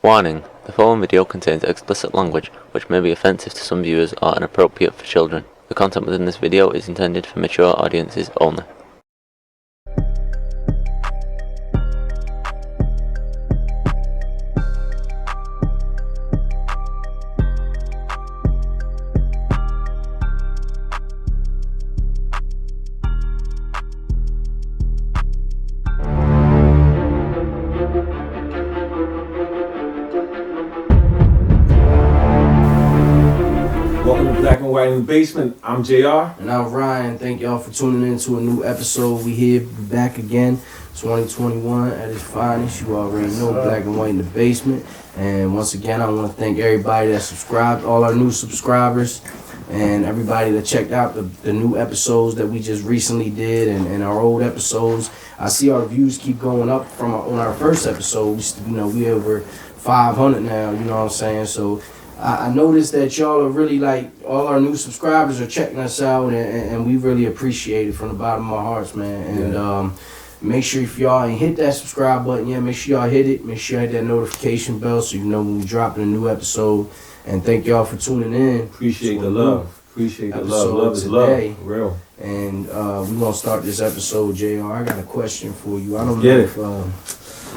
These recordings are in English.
Warning: the following video contains explicit language which may be offensive to some viewers or inappropriate for children. The content within this video is intended for mature audiences only. Welcome to Black and White in the Basement. I'm JR. And I'm Ryan. Thank y'all for tuning in to a new episode. We here back again, 2021 at its finest. You already know Black and White in the Basement. And once again, I want to thank everybody that subscribed, all our new subscribers, and everybody that checked out the new episodes that we just recently did and our old episodes. I see our views keep going up from on our first episode. We over 500 now, you know what I'm saying? So I noticed that y'all are really like, all our new subscribers are checking us out, and we really appreciate it from the bottom of our hearts, man. And make sure if y'all ain't hit that subscribe button yet, make sure y'all hit it. Make sure you hit that notification bell so you know when we drop a new episode. And thank y'all for tuning in. Appreciate the love. Appreciate the love. Love is love. For real. And we're going to start this episode, JR. I got a question for you. I don't Get know it. if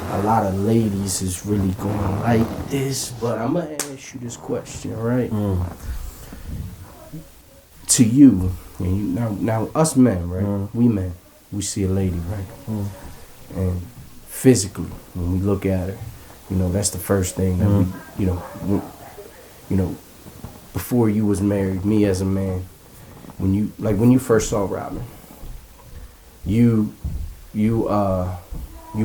a lot of ladies is really going to like this, but I'm going to ask you this question, all right? To you, and you now us men, right? We men, we see a lady, right? And physically, when we look at her, that's the first thing that we, before you was married, me as a man, when you first saw Robin, you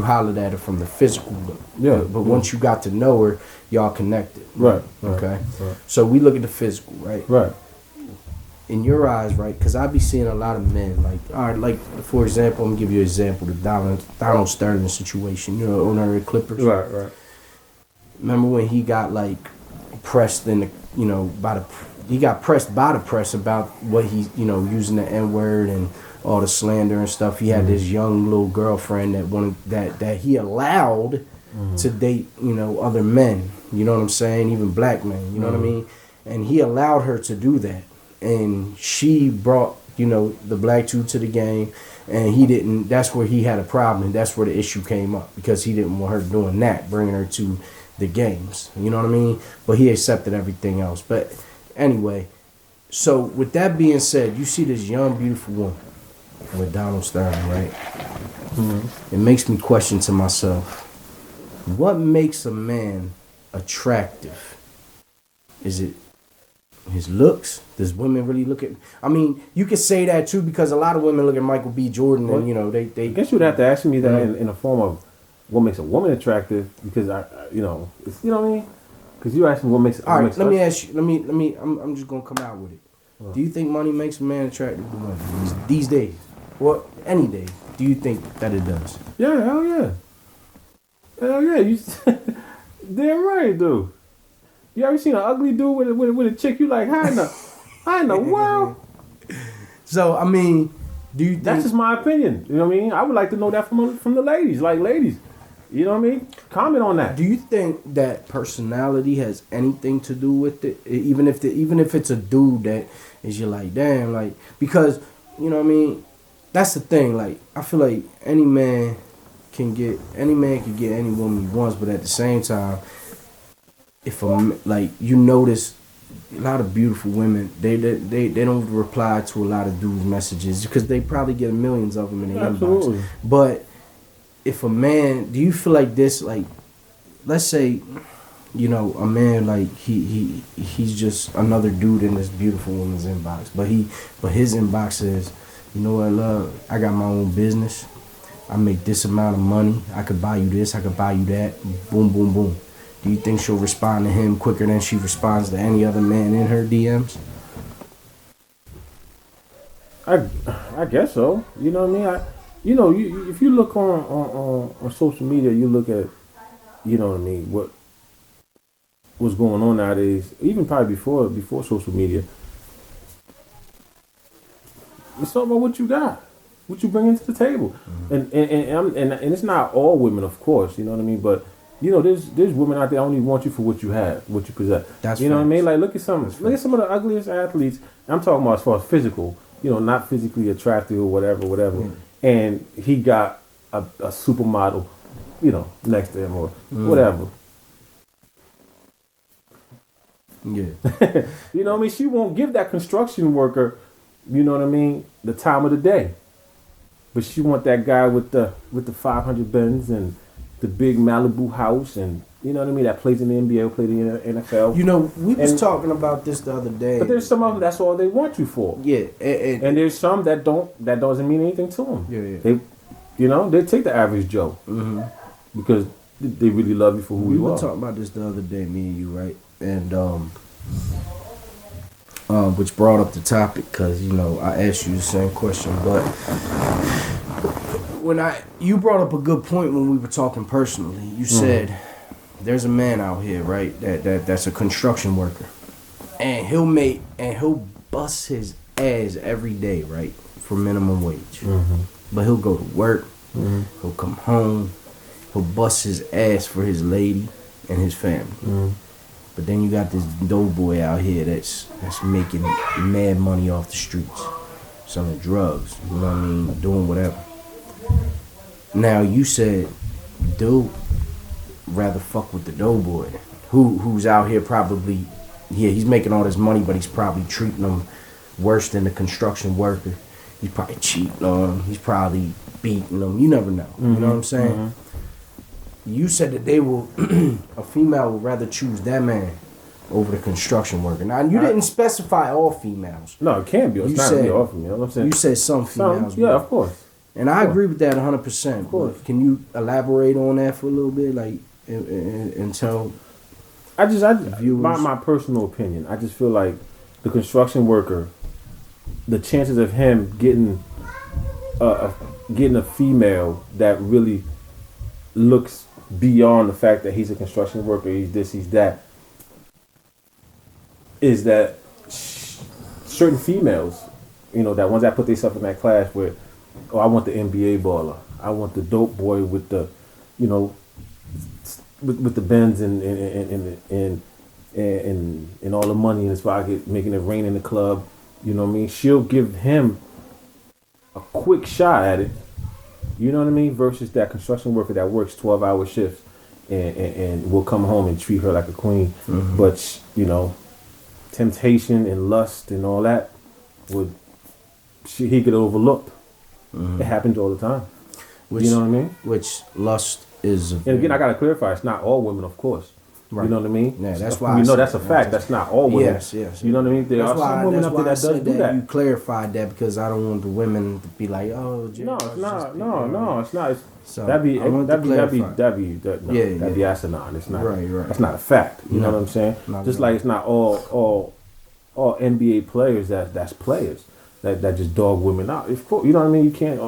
hollered at her from the physical look. Yeah. But once you got to know her, y'all connected. Right. Okay. Right. So we look at the physical, right? Right. In your eyes, right? Because I be seeing a lot of men, like, all right, like, for example, I'm going to give you an example, the Donald Sterling situation, owner of the Clippers. Right. Remember when he got, like, pressed in the, he got pressed by the press about what he, using the N-word and all the slander and stuff. He had this young little girlfriend that he allowed to date, other men. You know what I'm saying? Even black men. You know what I mean? And he allowed her to do that. And she brought, the black dude to the game, and he didn't. That's where he had a problem, and that's where the issue came up, because he didn't want her doing that, bringing her to the games. You know what I mean? But he accepted everything else. But anyway, so with that being said, you see this young, beautiful woman with Donald Sterling, right? It makes me question to myself, what makes a man attractive? Is it his looks? Does women really look at... I mean, you could say that too, because a lot of women look at Michael B. Jordan and, they... I guess you would have to ask me that in the form of what makes a woman attractive, because you know what I mean? Because you asked me what makes... All right, let me ask you, I'm just going to come out with it. Do you think money makes a man attractive to women these days? Well, any day. Do you think that it does? Yeah, hell yeah. Hell yeah. You damn right, dude. You ever seen an ugly dude with a chick you like, how in the world? So, I mean, do you think... That's just my opinion. You know what I mean? I would like to know that from the ladies. Like, ladies, you know what I mean? Comment on that. Do you think that personality has anything to do with it? Even if it's a dude that is, you're like, damn, like, because, you know what I mean? That's the thing. Like, I feel like any man can get any woman he wants, but at the same time, you notice a lot of beautiful women, they don't reply to a lot of dudes' messages because they probably get millions of them in their inbox. But if a man, do you feel like this, like, let's say, a man, like, he's just another dude in this beautiful woman's inbox, but his inbox says, you know what, love, I got my own business, I make this amount of money, I could buy you this, I could buy you that, boom, boom, boom. Do you think she'll respond to him quicker than she responds to any other man in her DMs? I guess so. You know what I mean? If you look on social media, you look at, you know what I mean, what's going on nowadays, even probably before social media. It's all about what you got, what you bring into the table, and it's not all women, of course, you know what I mean. But you know, there's women out there only want you for what you have, what you possess. That's you know what I mean. facts. Like look at some of the ugliest athletes. I'm talking about as far as physical. You know, not physically attractive or whatever. Mm. And he got a supermodel, you know, next to him or whatever. Yeah. You know what I mean? She won't give that construction worker, you know what I mean, the time of the day. But she want that guy with the 500 Benz and the big Malibu house and you know what I mean, that plays in the NBA, played in the NFL. You know, we was talking about this the other day. But there's some of them that's all they want you for. Yeah, and there's some that doesn't mean anything to them. Yeah. They, you know, they take the average Joe because they really love you for who you are. We were talking about this the other day, me and you, right? And which brought up the topic because you know I asked you the same question, but you brought up a good point when we were talking personally. You said there's a man out here, right? That's a construction worker, and he'll bust his ass every day, right, for minimum wage. But he'll go to work, he'll come home, he'll bust his ass for his lady and his family. But then you got this dope boy out here that's making mad money off the streets, selling drugs, you know what I mean, doing whatever. Now you said, dude, rather fuck with the dope boy, who's out here probably, he's making all this money, but he's probably treating them worse than the construction worker. He's probably cheating on them. He's probably beating them. You never know. You know what I'm saying? You said that they will, a female would rather choose that man over the construction worker. Now, you didn't specify all females. No, it can't be. It's not really all females. I'm saying you said some females. Yeah, of course. And I agree with that 100%. Of course. Can you elaborate on that for a little bit, like, and tell? My personal opinion. I just feel like the construction worker, the chances of him getting a female that really looks beyond the fact that he's a construction worker, he's this, he's that, is that certain females, you know, that ones that put themselves in that class where, oh, I want the NBA baller, I want the dope boy with the, you know, with the Benz and all the money in his pocket, making it rain in the club. You know what I mean? She'll give him a quick shot at it. You know what I mean? Versus that construction worker that works 12-hour shifts and will come home and treat her like a queen. But, you know, temptation and lust and all that, he could overlook. It happens all the time. You know what I mean? Which lust is... And again, I got to clarify, it's not all women, of course. Right. You know what I mean? Yeah, that's why we know that's a fact. That's not all women. Yes. You know what I mean? There are some women out there that does do that. You clarified that because I don't want the women to be like, oh, no, it's not. No, it's not. So that'd be asinine. It's not. Right. That's not a fact. You know what I'm saying? Just like it's not all NBA players that's players that just dog women out. Of course, you know what I mean. You can't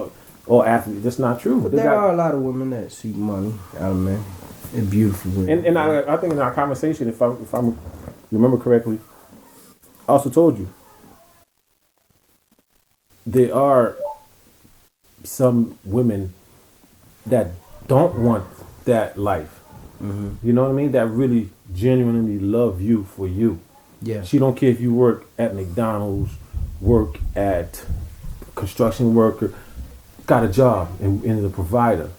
all athletes. That's not true. But there are a lot of women that seek money out of men. And beautiful women. And I think in our conversation, if I remember correctly, I also told you there are some women that don't want that life. You know what I mean? That really genuinely love you for you. Yeah. She don't care if you work at McDonald's, work at construction worker, got a job and is a provider.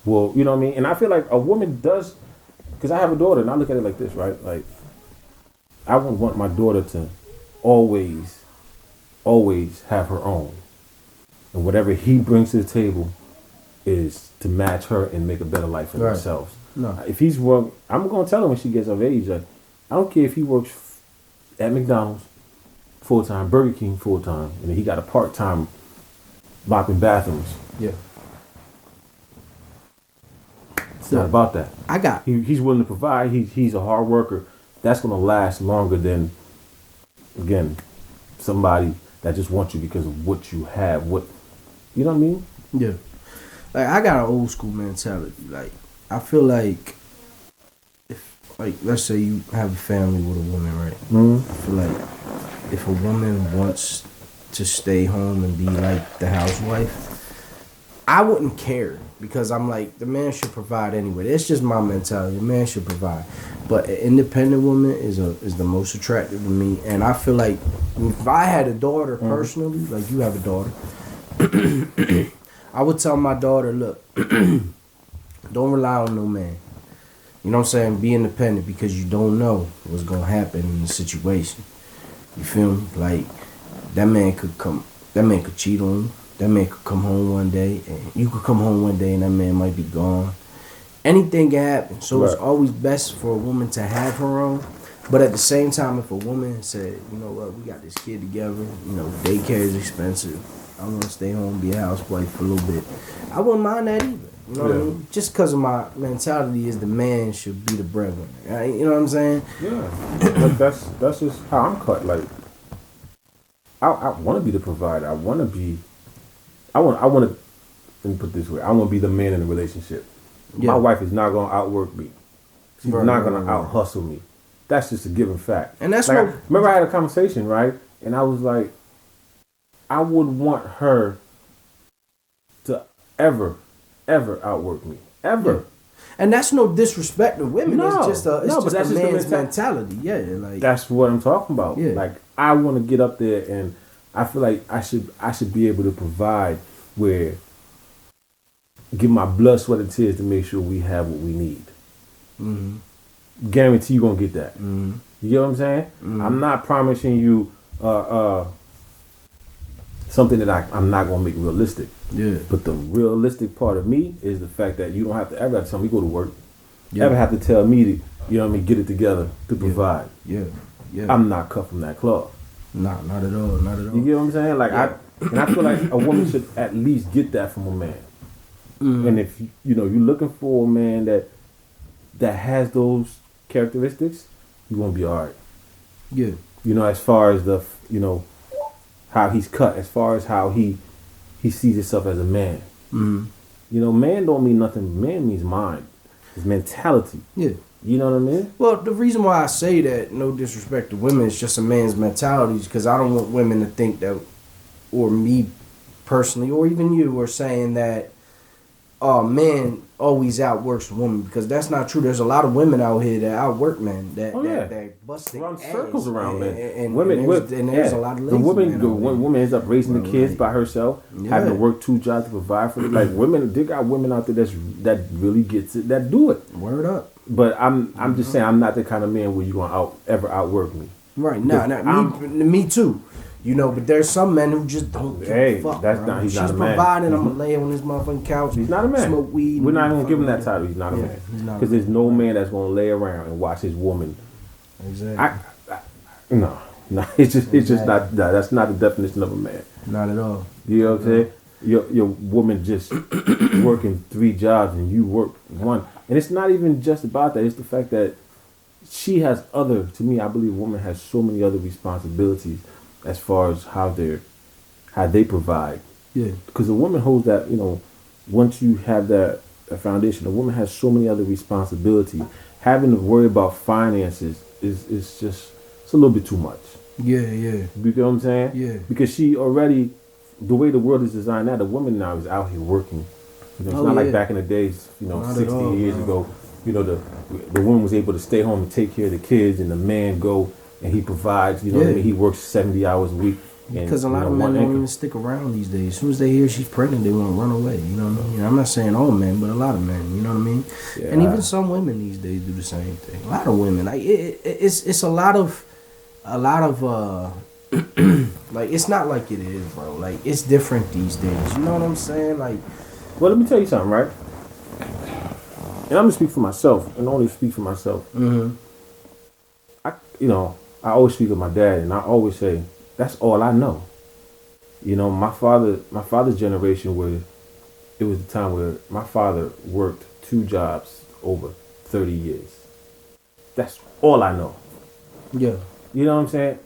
Well, you know what I mean? And I feel like a woman does, because I have a daughter, and I look at it like this, right? Like, I would want my daughter to always have her own. And whatever he brings to the table is to match her and make a better life for themselves. No. If he's I'm going to tell her when she gets of age, like, I don't care if he works at McDonald's full-time, Burger King full-time, and he got a part-time mopping bathrooms. Yeah. It's not about that. He's willing to provide. He's a hard worker. That's gonna last longer than, again, somebody that just wants you because of what you have. What, you know what I mean? Yeah. Like, I got an old school mentality. Like, I feel like if, like, let's say you have a family with a woman, right? I feel like if a woman wants to stay home and be like the housewife, I wouldn't care because I'm like, the man should provide anyway. It's just my mentality. The man should provide, but an independent woman is the most attractive to me. And I feel like if I had a daughter personally, like you have a daughter, I would tell my daughter, look, don't rely on no man. You know what I'm saying? Be independent, because you don't know what's gonna happen in the situation. You feel me? Like, that man could cheat on you. That man could come home one day, and you could come home one day and that man might be gone. Anything can happen. So It's always best for a woman to have her own. But at the same time, if a woman said, you know what, we got this kid together, you know, daycare is expensive, I want to stay home, be a housewife for a little bit, I wouldn't mind that either. You know what I mean? Just because of my mentality is the man should be the breadwinner. Right? You know what I'm saying? Yeah. But that's just how I'm cut. Like, I want to be the provider. I want to, let me put it this way. I want to be the man in the relationship. Yeah. My wife is not going to outwork me. She's not going to out hustle me. That's just a given fact. And that's like, remember I had a conversation, right? And I was like, I would want her to ever outwork me. Ever. Yeah. And that's no disrespect to women. No, it's just a man's mentality. Yeah, like, that's what I'm talking about. Yeah. Like, I want to get up there, and I feel like I should be able to provide, where give my blood, sweat, and tears to make sure we have what we need. Mm-hmm. Guarantee you're gonna get that. Mm-hmm. You get what I'm saying? Mm-hmm. I'm not promising you something that I'm not gonna make realistic. Yeah. But the realistic part of me is the fact that you don't have to ever have to tell me go to work. Yeah. Ever have to tell me to, you know what I mean, get it together to provide. Yeah. Yeah. I'm not cut from that cloth. Nah, not at all. Not at all. You get what I'm saying? Like, I feel like a woman should at least get that from a man. Mm-hmm. And if you know you're looking for a man that has those characteristics, you won't be alright. Yeah. You know, as far as the how he's cut, as far as how he sees himself as a man. Mm-hmm. You know, man don't mean nothing. Man means mind. His mentality. Yeah. You know what I mean? Well, the reason why I say that, no disrespect to women, it's just a man's mentality, because I don't want women to think that, or me personally, or even you, are saying that man always outworks a woman, because that's not true. There's a lot of women out here that outwork men, that bust their run circles around men. And there's a lot of lazy men. The woman ends up raising the kids by herself, having to work 2 jobs to provide for them. Like, women, they got women out there that really gets it, that do it. Word up. But I'm just saying, I'm not the kind of man where you're gonna ever outwork me. Right? Me too. You know, but there's some men who just don't give a fuck. He's not a man. She's providing. I'm gonna lay on this motherfucking couch. He's not a man. Smoke weed. We're not even gonna give him that title. He's not a man. Because there's no man that's gonna lay around and watch his woman. Exactly. No. It's just not. That's not the definition of a man. Not at all. You know what I'm saying? Your woman just working 3 jobs and you work 1. And it's not even just about that. It's the fact that she has to me, I believe a woman has so many other responsibilities as far as how they provide. Yeah. Because a woman holds that, once you have that foundation, a woman has so many other responsibilities. Having to worry about finances is just, it's a little bit too much. Yeah, yeah. You know what I'm saying? Yeah. Because she already, the way the world is designed now, the woman now is out here working. It's not like back in the days, 60 years ago, the woman was able to stay home and take care of the kids, and the man go and he provides, what I mean? He works 70 hours a week. Because a lot of men don't even stick around these days. As soon as they hear she's pregnant, they want to run away. You know what I mean? I'm not saying all men, but a lot of men. You know what I mean? Yeah. And even some women these days do the same thing. A lot of women. Like it's a lot of like, it's not like it is, bro. Like, it's different these days. You know what I'm saying? Like, well, let me tell you something, right? And I'm gonna speak for myself, and only speak for myself. Mm-hmm. I always speak of my dad, and I always say, that's all I know. My father's generation, where it was the time where my father worked 2 jobs over 30 years. That's all I know. Yeah. You know what I'm saying?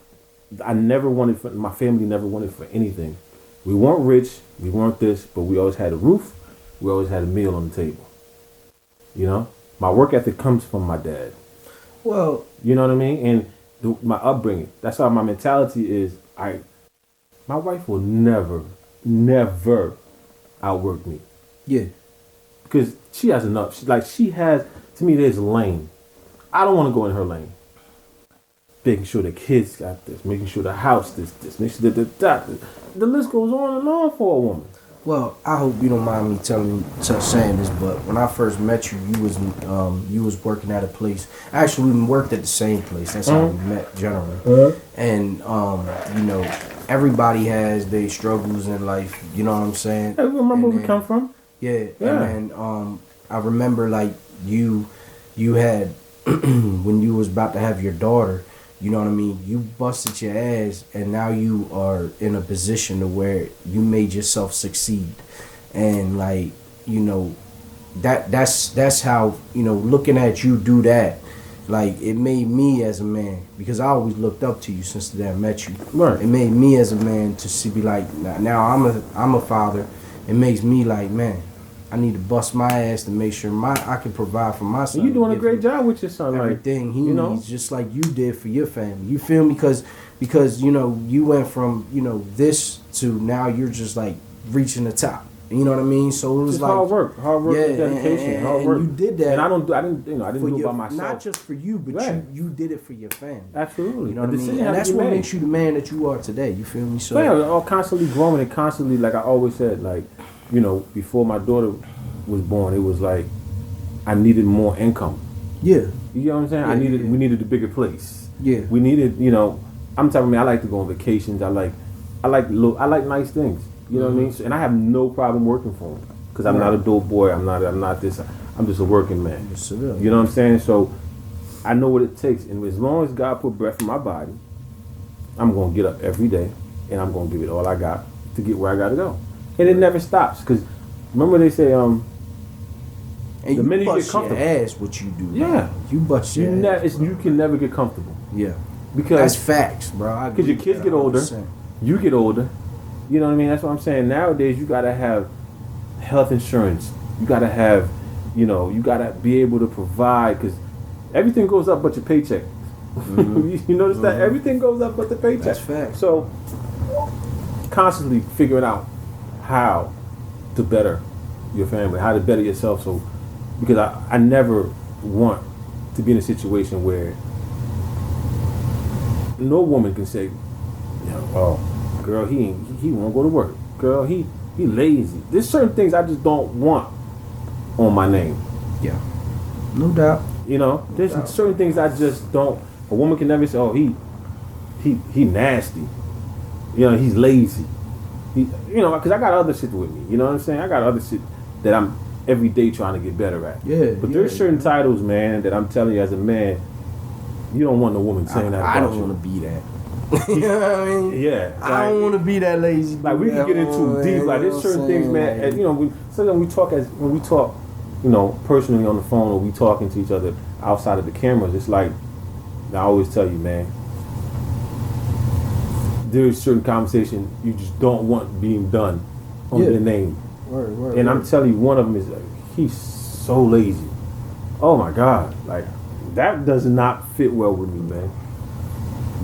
My family never wanted for anything. We weren't rich, we weren't this, but we always had a roof, we always had a meal on the table. My work ethic comes from my dad. Well, you know what I mean? And my upbringing. That's how my mentality is. My wife will never outwork me. Yeah. because she has enough. She has. To me, there's a lane. I don't want to go in her lane. Making sure the kids got this, making sure the house this, making sure that. The list goes on and on for a woman. Well, I hope you don't mind me saying this, but when I first met you, you was working at a place. Actually, we worked at the same place. That's how we met generally. And you know, everybody has their struggles in life. You know what I'm saying? Hey, remember where we come from? Yeah. And I remember like you had when you was about to have your daughter. You know what I mean? You busted your ass, and now you are in a position to where you made yourself succeed, and like you know, that's how you know. Looking at you do that, like it made me as a man, because I always looked up to you since the day I met you. Right. It made me as a man to see, be like, now I'm a father. It makes me like, man, I need to bust my ass to make sure I can provide for my son. You're doing a great job with your son. Everything he needs, just like you did for your family. You feel me? Because you know you went from this to now you're just like reaching the top. You know what I mean? So it was just like hard work, dedication, hard work. And you did that. And I didn't do it by myself. Not just for you, but you did it for your family. Absolutely. You know what I mean? And that's what makes you the man that you are today. You feel me? So yeah, all constantly growing and constantly, like I always said, like. Before my daughter was born, it was like I needed more income. Yeah. You know what I'm saying? We needed a bigger place. Yeah. We needed, I'm telling me, I like to go on vacations. I like nice things. You know what I mean? And I have no problem working for them because I'm not a dope boy. I'm not this. I'm just a working man. You know what I'm saying? So I know what it takes, and as long as God put breath in my body, I'm gonna get up every day and I'm gonna give it all I got to get where I gotta go. And it never stops, because remember they say, and the you minute you bust get comfortable, your ass what you do. Yeah, man. You bust your ass. You can never get comfortable. Yeah, because that's facts, bro. Because your kids get older, you get older. You know what I mean? That's what I'm saying. Nowadays, you gotta have health insurance. You gotta have, you gotta be able to provide, because everything goes up but your paycheck. You notice that everything goes up but the paycheck. That's facts. So constantly figuring out how to better your family, how to better yourself. So, because I never want to be in a situation where no woman can say, oh, girl, he won't go to work. Girl, he lazy. There's certain things I just don't want on my name. Yeah, no doubt. There's certain things I just don't. A woman can never say, oh, he nasty. He's lazy. Because I got other shit with me. You know what I'm saying? I got other shit that I'm every day trying to get better at. Yeah. But there's certain titles, man, that I'm telling you as a man, you don't want no woman saying that about you. I don't want to be that. You know what I mean? Yeah. I don't want to be that lazy. Like, we can get into deep. Like, there's certain things, man. And, sometimes when we talk, personally on the phone, or we talking to each other outside of the cameras, it's like, I always tell you, man, there's certain conversation you just don't want being done on your name. And I'm telling you, one of them is he's so lazy. Oh my God, like that does not fit well with me, man.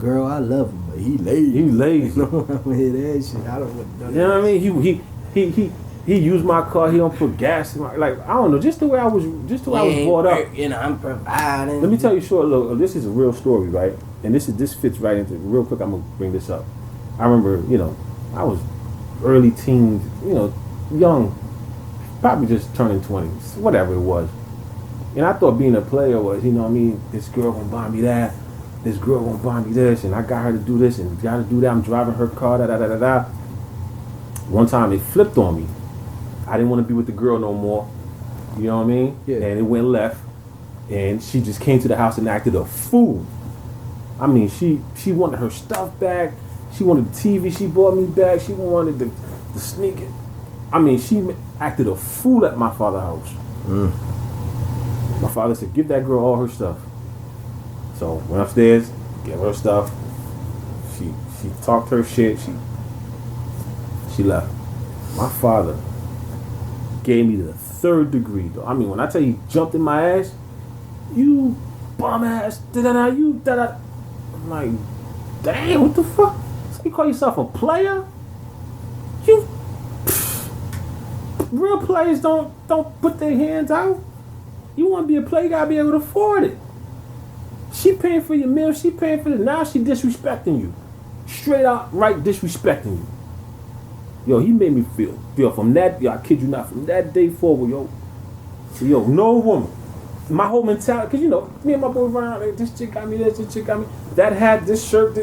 Girl, I love him, but he lazy. He lazy. No, I hear that shit. I don't want to do that. You know what I mean? He used my car. He don't put gas in my, like, I don't know. Just the way I was brought up. I'm providing. Let me tell you short. Look, this is a real story, right? And this fits right into real quick. I'm gonna bring this up. I remember, I was early teens, young, probably just turning 20s, whatever it was. And I thought being a player was, this girl gonna buy me that, this girl gonna buy me this, and I got her to do this and got to do that. I'm driving her car, da da da da da. One time it flipped on me. I didn't want to be with the girl no more. You know what I mean? Yeah. And it went left, and she just came to the house and acted a fool. I mean, she wanted her stuff back. She wanted the TV she bought me back. She wanted the sneaker. I mean, she acted a fool at my father's house. My father said, give that girl all her stuff. So went upstairs, gave her stuff. She talked her shit. She left. My father gave me the 3rd degree, though. I mean, when I tell you he jumped in my ass, you bum ass, da-da-da, you da-da. I'm like, damn, what the fuck? You call yourself a player? You real players don't put their hands out. You want to be a player, you gotta be able to afford it. She paying for your meal, she paying for it. Now she disrespecting you. Straight out right disrespecting you. Yo, he made me feel from that, yo, I kid you not, from that day forward, yo, no woman. My whole mentality, because, you know, me and my boy run out, like, this chick got me this chick got me that hat, this shirt,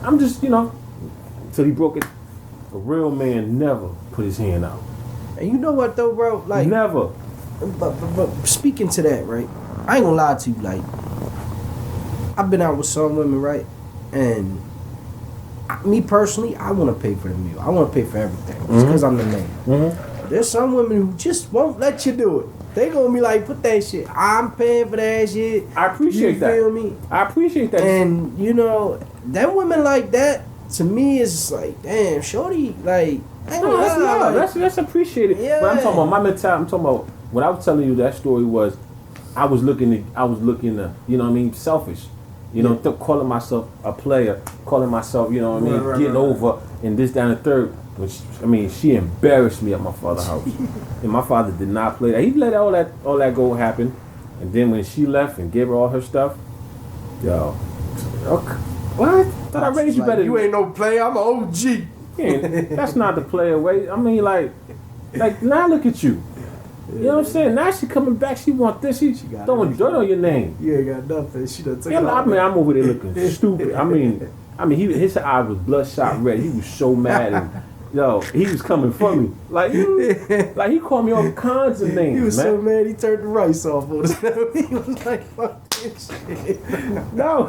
I'm just, you know, until he broke it. A real man never put his hand out. And you know what, though, bro? Like, never. But speaking to that, right? I ain't gonna lie to you, like, I've been out with some women, right? And me personally, I want to pay for the meal. I want to pay for everything. It's because I'm the man. Mm-hmm. There's some women who just won't let you do it. They gonna be like, put that shit. I'm paying for that shit. I appreciate that. You feel me? I appreciate that. And, you know, them women like that, to me, is like, damn, shorty, like, no, that's love. That's appreciated. Yeah. But I'm talking about my mentality. I'm talking about what I was telling you. That story was, I was looking to, you know what I mean, selfish. You know, calling myself a player, calling myself, you know what I mean, getting over, and this, down, and third. Which, she embarrassed me at my father's house, and my father did not play that. He let all that go happen, and then when she left and gave her all her stuff, yo, okay, what? Thought I raised you better. You ain't no player. I'm an OG. Yeah, that's not the player way. I mean, like now look at you. You know what I'm saying? Now she coming back. She want this. She throwing dirt on your name. You ain't got nothing. She done took it off. I'm over there looking stupid. I mean, his eye was bloodshot red. He was so mad. And, yo, he was coming for me. Like he called me all kinds of names. He was man. so mad he turned the rice off on us. He was like, fuck this shit. No.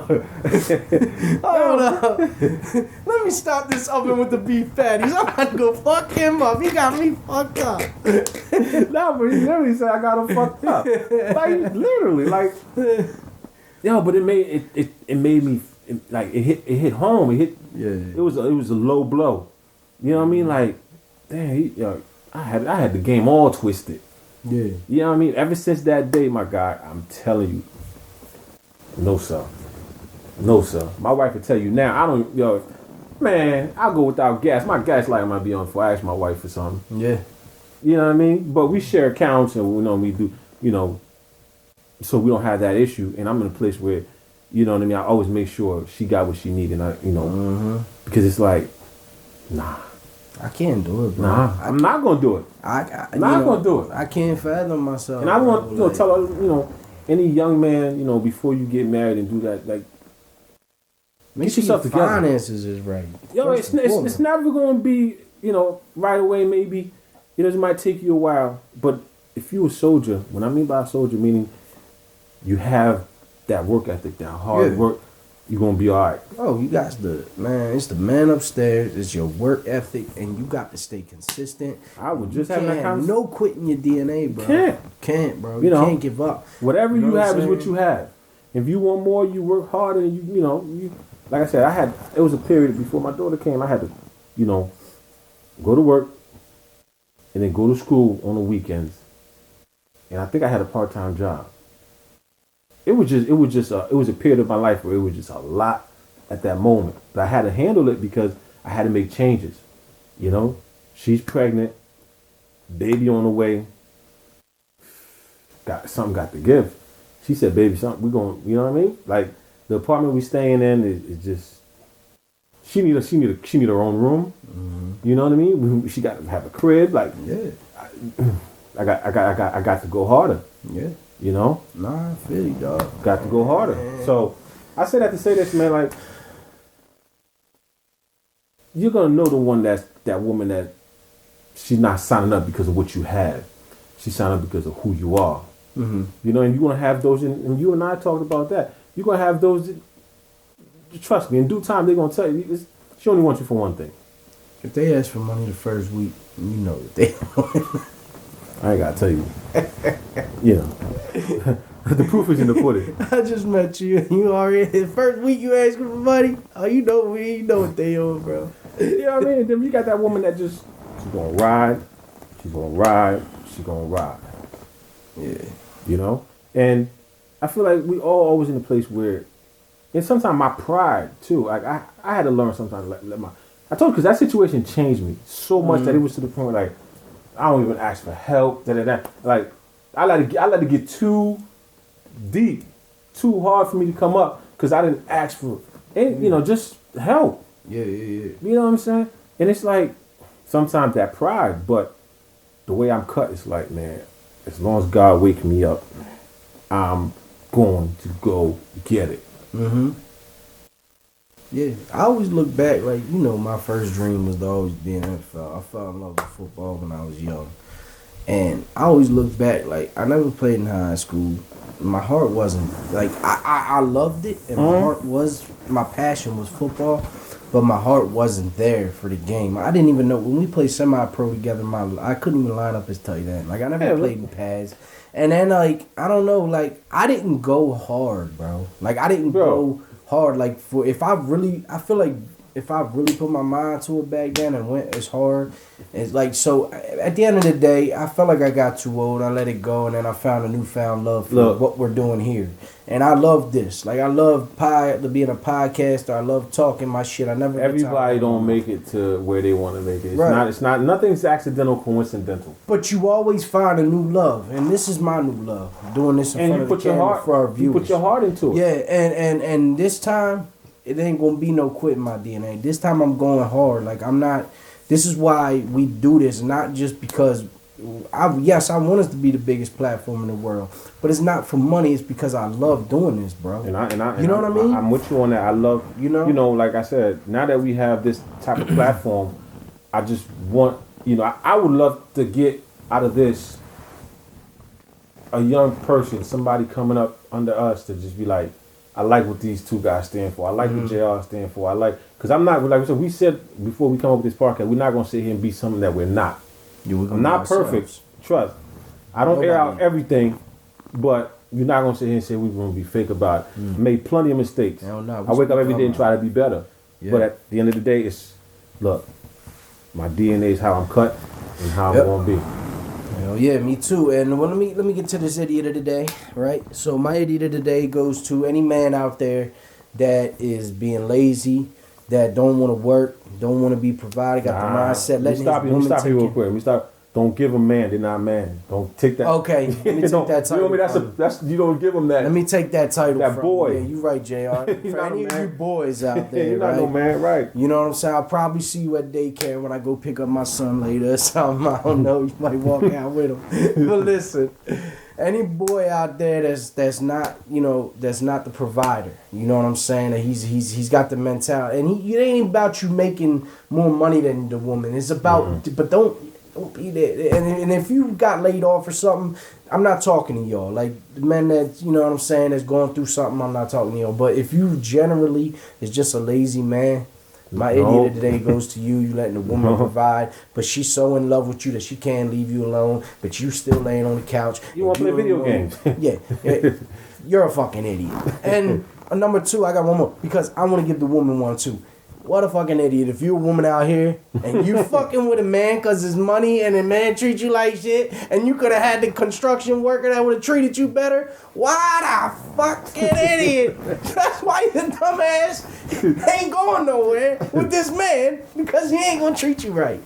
Hold up. Let me stop this oven with the beef patties. I'm about to go fuck him up. He got me fucked up. No, but he literally said I got him fucked up. Like, literally. Like, yo, but it made me, like, it hit home. It was a low blow. You know what I mean? Like, damn, I had the game all twisted. Yeah. You know what I mean? Ever since that day, my guy, I'm telling you, no sir. No sir. My wife will tell you now, man, I'll go without gas. My gas light might be on before I ask my wife for something. Yeah. You know what I mean? But we share accounts, and we do, so we don't have that issue. And I'm in a place where, you know what I mean, I always make sure she got what she needed, because it's like, nah. I can't do it, bro. Nah, I'm not gonna do it. I'm not gonna do it. I can't fathom myself. And I want to tell any young man, before you get married and do that, like, make get yourself together. Finances is right. Yo, it's never gonna be, right away. Maybe, it might take you a while. But if you're a soldier, what I mean by a soldier, meaning you have that work ethic, that hard work, you're gonna be all right. Oh, you got it's the man upstairs, it's your work ethic, and you got to stay consistent. I would just have that kind of no quitting your DNA, bro. Can't, bro. You know, can't give up. Whatever you have is what you have. If you want more, you work harder. And you like I said, it was a period before my daughter came. I had to, go to work and then go to school on the weekends. And I think I had a part-time job. It was a period of my life where it was just a lot at that moment. But I had to handle it because I had to make changes. She's pregnant, baby on the way. Something got to give. She said, "Baby, something we going." You know what I mean? Like the apartment we staying in is just. She need her own room. Mm-hmm. You know what I mean? She got to have a crib. Like I got to go harder. Yeah. Nah, I feel you, dog. Got to go harder. Man. So I say that to say this, man. Like you're gonna know the one that woman that she's not signing up because of what you have. She's signing up because of who you are. Mm-hmm. And you're gonna have those. And you and I talked about that. You're gonna have those. Trust me. In due time, they're gonna tell you. She only wants you for one thing. If they ask for money the first week, you know that they. I ain't gotta tell you. The proof is in the pudding. I just met you. You already the first week you asking for money. Oh, you know me. You know what they on, bro. You know what I mean? Then you got that woman that she's gonna ride. She's gonna ride. She's gonna ride. Yeah. And I feel like we all always in a place where, and sometimes my pride too. Like I had to learn sometimes. I told you because that situation changed me so much that it was to the point where like. I don't even ask for help. Like I let it get too deep, too hard for me to come up because I didn't ask for any, just help. Yeah. You know what I'm saying? And it's like sometimes that pride, but the way I'm cut is like, man, as long as God wake me up, I'm going to go get it. Mm-hmm. Yeah, I always look back, like, my first dream was to always be in NFL. I fell in love with football when I was young. And I always look back, like, I never played in high school. My heart wasn't, like, I loved it, and my passion was football, but my heart wasn't there for the game. I didn't even know, when we played semi-pro together, I couldn't even line up as tight end. Like, I never played in pads. And then, like, I don't know, like, I didn't go hard, bro. Like, I didn't go hard. Like, I feel like if I really put my mind to it back then and went as hard, it's like, so at the end of the day, I felt like I got too old. I let it go, and then I found a newfound love for what we're doing here. And I love this. Like, I love being a podcaster. I love talking my shit. Everybody don't make it to where they want to make it. It's not, nothing's accidental, coincidental. But you always find a new love, and this is my new love. Doing this in front of the camera for our viewers. You put your heart into it. Yeah, and this time, it ain't gonna be no quitting my DNA. This time I'm going hard. Like, I'm not. This is why we do this, not just because. I want us to be the biggest platform in the world, but it's not for money. It's because I love doing this, bro. And I you know what I mean? I'm with you on that. I love, like I said, now that we have this type of platform, I just want, I would love to get out of this a young person, somebody coming up under us to just be like, I like what these two guys stand for. I like what JR stand for. Because I'm not, like we said before we come up with this podcast, we're not going to sit here and be something that we're not. I'm not perfect. Trust. I don't air out everything, but you're not going to sit here and say we're going to be fake about it. Made plenty of mistakes. I wake up every day and try to be better. Yeah. But at the end of the day, look, my DNA is how I'm cut and how I'm going to be. Hell yeah, me too. And let me get to this idiot of the day, right? So my idiot of the day goes to any man out there that is being lazy, that don't want to work, don't want to be provided, got the mindset. Let me stop you real quick. Don't give them man. They're not man. Don't take that. Okay, let me take that title. You know that's you don't give them that. Let me take that title. That boy. Yeah, you right, Jr. For any of you boys out there, you're not no man, right? You know what I'm saying? I'll probably see you at daycare when I go pick up my son later or something. I don't know. You might walk out with him. But listen, any boy out there that's not that's not the provider. You know what I'm saying? That he's got the mentality, and it ain't about you making more money than the woman. It's about but don't be there. And if you got laid off or something, I'm not talking to y'all. Like the men that what I'm saying that's going through something, I'm not talking to y'all. But if you generally is just a lazy man, my idiot of the day goes to you. You letting the woman provide, but she's so in love with you that she can't leave you alone. But you still laying on the couch. You want to play video games? Yeah, you're a fucking idiot. And number two, I got one more because I want to give the woman one too. What a fucking idiot. If you're a woman out here and you fucking with a man because his money and the man treats you like shit and you could have had the construction worker that would have treated you better, why the fucking idiot? That's why you dumbass ain't going nowhere with this man because he ain't going to treat you right.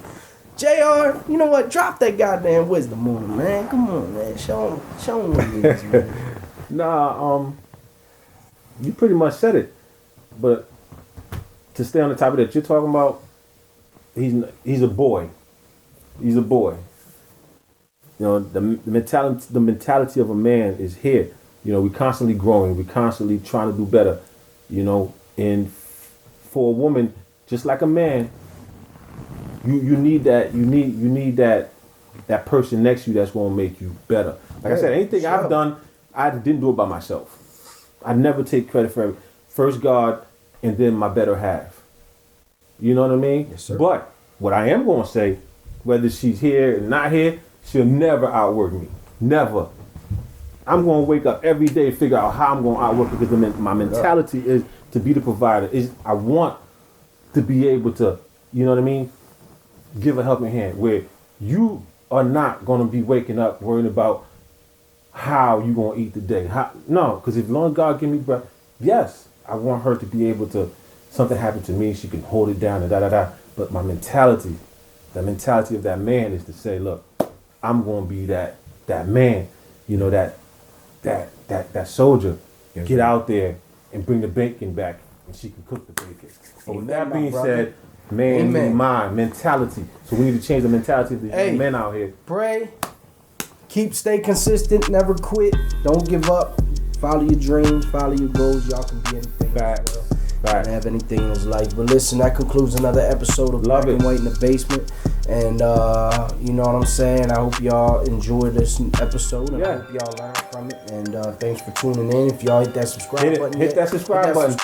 JR, you know what? Drop that goddamn wisdom on him, man. Come on, man. Show him what it is, man. Nah, you pretty much said it. But to stay on the topic that you're talking about, he's a boy. He's a boy. The mentality of a man is here. We're constantly growing. We're constantly trying to do better. And for a woman, just like a man, you need that. You need that person next to you that's gonna make you better. Like I said, anything I've done, I didn't do it by myself. I never take credit for it. First God, and then my better half. You know what I mean? Yes, sir. But what I am going to say, whether she's here or not here, she'll never outwork me. Never. I'm going to wake up every day and figure out how I'm going to outwork her because my mentality is to be the provider. I want to be able to, you know what I mean, give a helping hand where you are not going to be waking up worrying about how you going to eat today. No, because if long as God give me breath, yes, I want her to be able to, something happened to me, she can hold it down and da-da-da. But my mentality, the mentality of that man is to say, look, I'm gonna be that man, you know, that soldier. Yes, Get sir. out there and bring the bacon back, and she can cook the bacon. But with Amen, that my being brother. said, man, Amen. mind, mentality. So we need to change the mentality of the Hey. young men out here. Pray. Stay consistent. Never quit. Don't give up. Follow your dreams. Follow your goals. Y'all can be anything. Facts. Don't Facts. have anything in his life. But listen, that concludes another episode of Love Black and it. White in the Basement. And you know what I'm saying? I hope y'all enjoyed this episode. And I Yeah. hope y'all learned from it. And thanks for tuning in. If y'all hit that subscribe button, Hit that subscribe button.